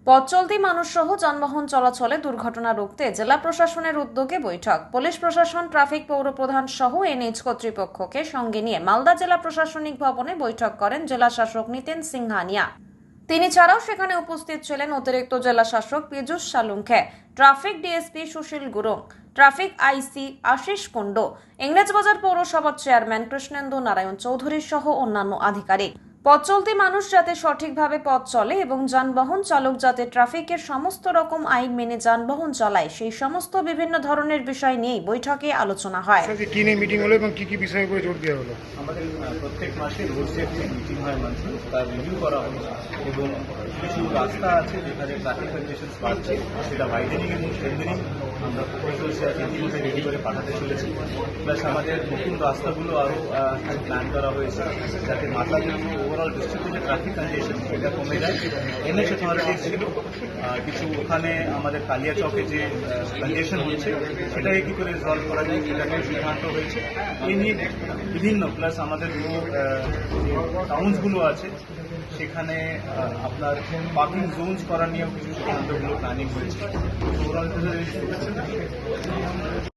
পথ চলতি মানুষ সহ যানবাহন চলাচলে দুর্ঘটনা রুখতে জেলা প্রশাসনের উদ্যোগে বৈঠক। পুলিশ প্রশাসন, ট্রাফিক পৌরপ্রধান সহ এনএইচ কর্তৃপক্ষকে সঙ্গে নিয়ে মালদা জেলা প্রশাসনিক ভবনে বৈঠক করেন জেলা শাসক নিতেন সিংহানিয়া। তিনি ছাড়াও সেখানে উপস্থিত ছিলেন অতিরিক্ত জেলা শাসক পীযূষ সালুঙ্খে, ট্রাফিক ডিএসপি সুশীল গুরুং, ট্রাফিক আইসি আশিস কুন্ডু, ইংরেজবাজার পৌরসভার চেয়ারম্যান কৃষ্ণেন্দু নারায়ণ চৌধুরী সহ অন্যান্য আধিকারিক। পথ চলতি মানুষ যাতে সঠিকভাবে পথ চলে এবং যানবাহন চালক যাতে ট্রাফিকের সমস্ত রকম আইন মেনে যানবাহন চালায়, সেই সমস্ত বিভিন্ন ধরনের বিষয় নিয়ে বৈঠকে আলোচনা হয়। কি নিয়ে মিটিং হলো এবং কি কি বিষয়ের উপরে জোর দেওয়া হলো? আমাদের প্রত্যেক মাসে রোড সেফটি মিটিং হয় মাঝে, তার রিভিউ করা হয় এবং কিছু রাস্তা আছে যেখানে ট্রাফিক কন্ডিশন বাড়ছে, সেটা ওয়াইডেনিং এবং স্ট্রেংথেনিং আমরা প্রপোজাল ইতিমধ্যে রেডি করে পাঠাতে চলেছি। প্লাস আমাদের নতুন রাস্তাগুলো আরও প্ল্যান করা হয়েছে যাতে মাথার জন্য ওভারঅল ডিস্ট্রিক্টে যে ট্রাফিক কন্ডিশন সেটা কমে যায়। এনএইচ অথরিটিস ছিল কিছু, ওখানে আমাদের কালিয়াচকে যে কন্ডিশন হচ্ছে সেটাকে কী করে রিজলভ করা যায় সেটা নিয়ে সিদ্ধান্ত হয়েছে। এই নিয়ে বিভিন্ন প্লাস আমাদের টাউন্সগুলো আছে সেখানে আপনার পার্কিং জোনস করা নিয়েও কিছু সিদ্ধান্তগুলো প্ল্যানিং হয়েছে। ওভারঅল